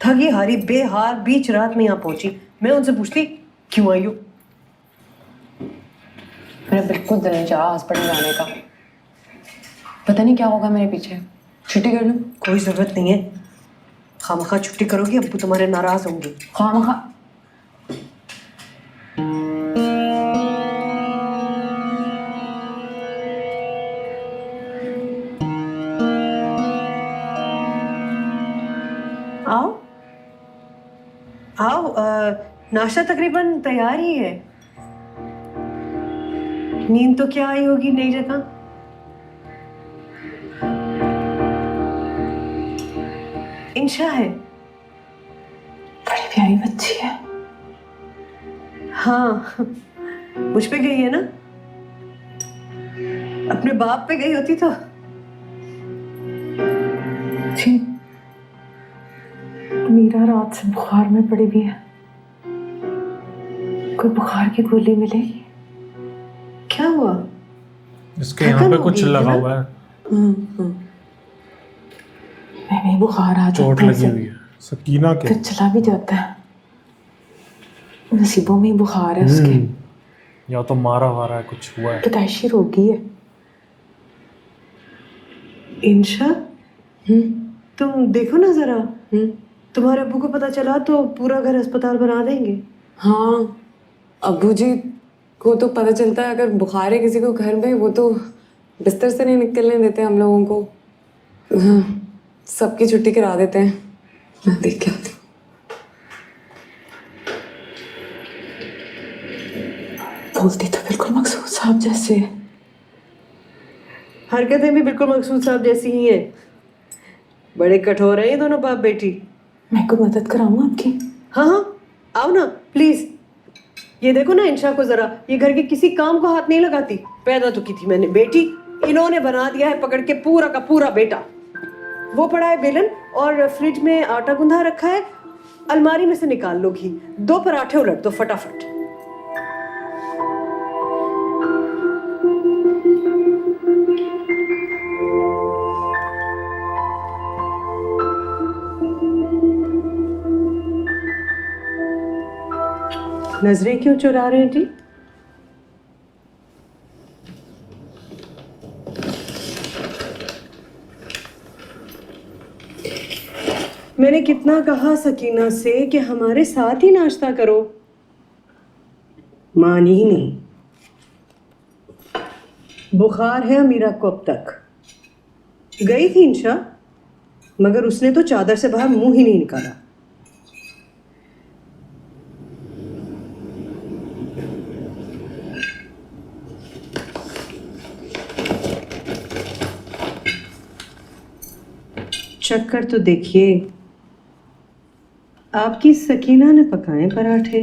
थकी हारी बेहाल बीच रात में यहाँ पहुंची। मैं उनसे पूछती क्यों आई हो। मेरा बिल्कुल दिल नहीं चाहा हॉस्पिटल जाने का। पता नहीं क्या होगा मेरे पीछे। छुट्टी कर लूं? कोई जरूरत नहीं है, खामखा छुट्टी करोगी अब्बू तुम्हारे नाराज होंगे। खामखा? आओ आओ, नाश्ता तकरीबन तैयार ही है। नींद तो क्या आई होगी नई जगह। इंशा है, बड़ी प्यारी बच्ची है। हाँ मुझ पे गई है ना, अपने बाप पे गई होती तो। जी, मीरा रात से बुखार में पड़ी हुई है। कोई बुखार की गोली मिलेगी? क्या हुआ? इसके यहाँ पे कुछ लगा हुआ है। मैं बुखार आ चोट जाता लगी हुई है सकीना के। फिर चला भी जाता है। नसीबों में बुखार है उसके। या तो मारा वारा है, कुछ हुआ है। पैदाइशी रोगी है। इंशा तुम देखो ना जरा, तुम्हारे अब्बू को पता चला तो पूरा घर अस्पताल बना देंगे। हाँ, अब्बू जी को तो पता चलता है अगर बुखार है किसी को घर में, वो तो बिस्तर से नहीं निकलने देते हम लोगों को। हाँ, सबकी छुट्टी करा देते हैं। मैं देख के आती हूँ। बोलती तो बिल्कुल मकसूद साहब जैसे। हरकतें भी बिल्कुल मकसूद साहब जैसी ही हैं। बड़े कठोर हैं ये दोनों बाप बेटी। मैं को मदद कराऊँ आपकी? हाँ हाँ आओ ना प्लीज। ये देखो ना इंशा को जरा, ये घर के किसी काम को हाथ नहीं लगाती। पैदा तो की थी मैंने बेटी, इन्होंने बना दिया है पकड़ के पूरा का पूरा बेटा। वो पड़ा है बेलन और फ्रिज में आटा गुंधा रखा है, अलमारी में से निकाल लो घी, 2 पराठे उलट दो फटाफट। नजरें क्यों चुरा रहे हैं जी? मैंने कितना कहा सकीना से कि हमारे साथ ही नाश्ता करो, मानी ही नहीं। बुखार है अमीरा को अब तक। गई थी इंशा, मगर उसने तो चादर से बाहर मुंह ही नहीं निकाला। चक्कर तो देखिए, आपकी सकीना ने पकाए पराठे।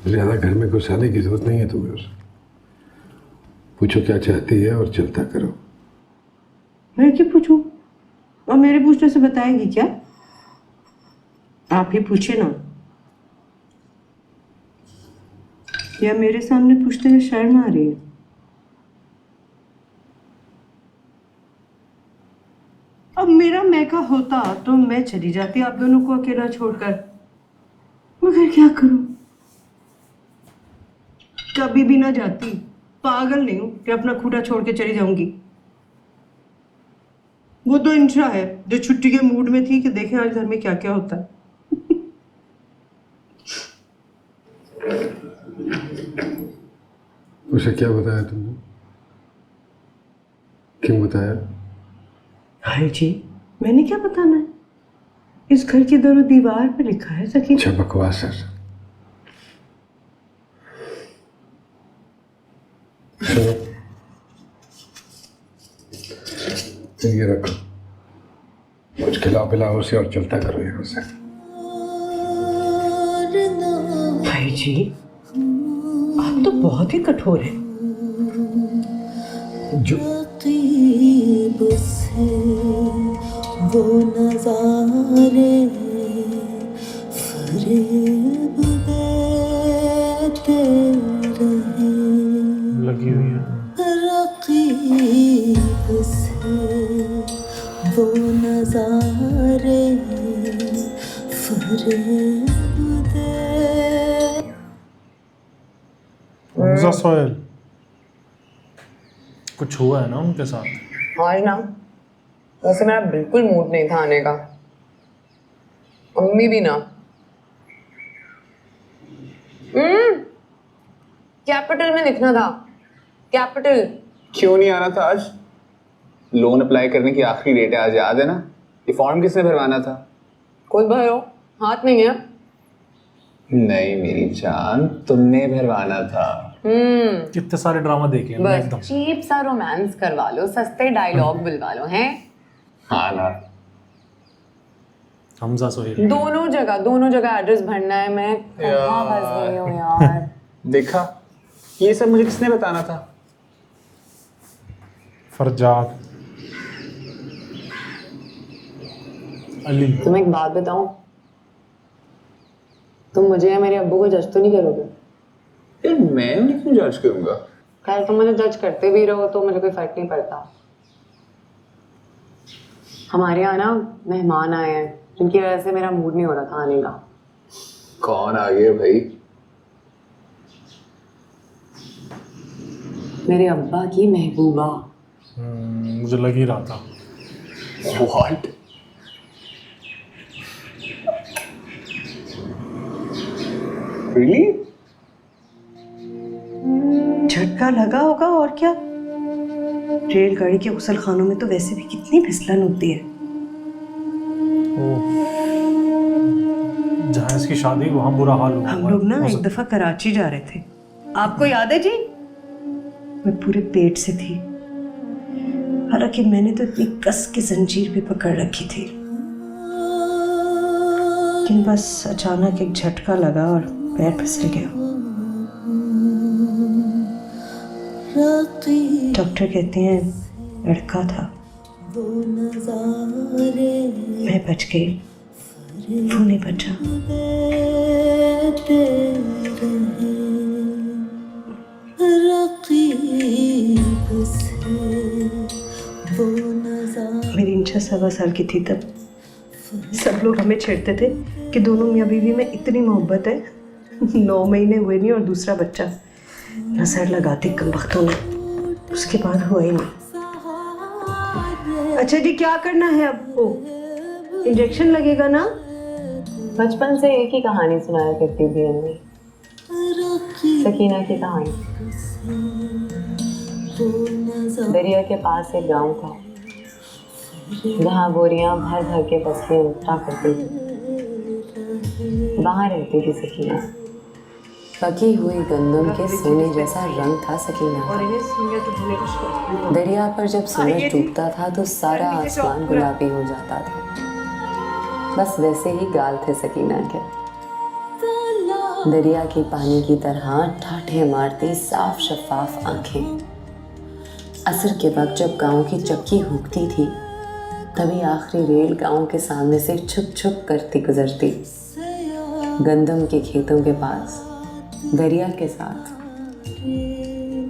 ज्यादा घर में घुसाने की जरूरत नहीं है तुम्हें उसे। पूछो क्या चाहती है और चलता करो। मैं क्यों पूछूं? और मेरे पूछने से बताएगी क्या? आप ही पूछे ना, या मेरे सामने पूछते हुए शर्म आ रही है? अब मेरा मैका होता तो मैं चली जाती आप दोनों को अकेला छोड़कर, मगर क्या करूं, कभी भी ना जाती। पागल नहीं हूं कि अपना खूंटा छोड़ के चली जाऊंगी। वो तो इंशा है जो छुट्टी के मूड में थी कि देखें आज घर में क्या क्या होता है। उसे क्या बताया तुमने? क्यों बताया? हाय जी, मैंने क्या बताना है? इस घर की दोनों दीवार पे लिखा है सकीना। अच्छा बकवास है। सुनो, ये रखो, कुछ खिलाओ पिलाओ उसे और चलता करो यहाँ से। भाई जी, आप तो बहुत ही कठोर हैं। जो वो नज़ारे फरेब देते रहे, लगी हुई है रकीब से नजारे फरेब दे। हमजा सोहेल, कुछ हुआ है ना उनके साथ? आज ना वैसे मेरा बिल्कुल मूड नहीं था आने का, अम्मी भी ना। कैपिटल में लिखना था, कैपिटल। क्यों नहीं आना था आज? लोन अप्लाई करने की आखिरी डेट है आज, याद है ना? ये फॉर्म किसने भरवाना था? खुद भरो, हाथ नहीं है। नहीं मेरी जान, तुमने भरवाना था। कितने सारे ड्रामा देखे हैं बस एकदम। चीप सा रोमांस करवा लो, सस्ते डायलॉग बुलवा लो, हैं? हाँ ना। हमजा सोहेल, दोनों जगह एड्रेस भरना है। मैं कहाँ फंस गई हूँ यार। देखा, ये सब मुझे किसने बताना था? फरजाद, अली। तुम्हें एक बात बताऊं, तुम मुझे या मेरे अब्बू को जज तो नहीं करोगे? यार मैं उन्हें क्यों जज करूंगा? खैर तुम मुझे जज करते भी रहो तो मुझे कोई फर्क नहीं पड़ता। हमारे यहाँ ना मेहमान आए हैं जिनकी वजह से मेरा मूड नहीं हो रहा था आने का। कौन आ गए भाई? मेरे अब्बा की महबूबा। मुझे लग ही रहा था। What? Really? झटका लगा होगा और क्या। रेलगाड़ी के गुसलखानों में तो वैसे भी कितनी फिसलन होती है। जहाँ इसकी शादी वहाँ बुरा हाल हुआ। हम लोग ना एक दफा कराची जा रहे थे, आपको याद है जी? मैं पूरे पेट से थी, हालांकि मैंने तो इतनी कस की जंजीर भी पकड़ रखी थी, लेकिन बस अचानक एक झटका लगा और पैर फिसल गया। डॉक्टर कहते हैं लड़का था। मैं बच गई, वो नहीं बचा। मेरी इंशा 7 साल की थी तब। सब लोग हमें छेड़ते थे कि दोनों मियाँ बीवी में इतनी मोहब्बत है। 9 महीने हुए नहीं और दूसरा बच्चा। नजर लगाती कम वक्तों ने, उसके बाद हुआ ही नहीं। अच्छा जी, क्या करना है आपको? इंजेक्शन लगेगा ना? बचपन से एक ही कहानी सुनाया करती थी अम्मी, सकीना की कहानी। दरिया के पास एक गांव था जहाँ बोरियां भर भर के तस्वीरें उठा करती थी। वहाँ रहती थी सकीना। पकी हुई गंदम के सोने जैसा रंग था सकीना का। दरिया पर जब सूरज डूबता था तो सारा आसमान गुलाबी हो जाता था। बस वैसे ही गाल थे सकीना के, दरिया के पानी की तरह ठाठे मारती साफ शफाफ आंखें। असर के वक्त जब गांव की चक्की हुकती थी तभी आखिरी रेल गांव के सामने से छुप छुप करती गुजरती। गंदम के खेतों के पास दरिया के साथ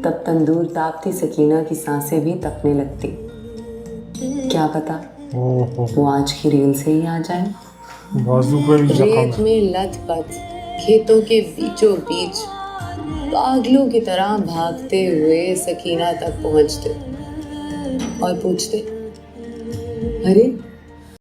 तब तंदूर तापती सकीना की सांसें भी तपने लगती। क्या पता वो आज की रेल से ही आ जाए। बाजू पर भी रेत में लथपथ खेतों के बीचों बीच पागलों की तरह भागते हुए सकीना तक पहुंचते और पूछते, अरे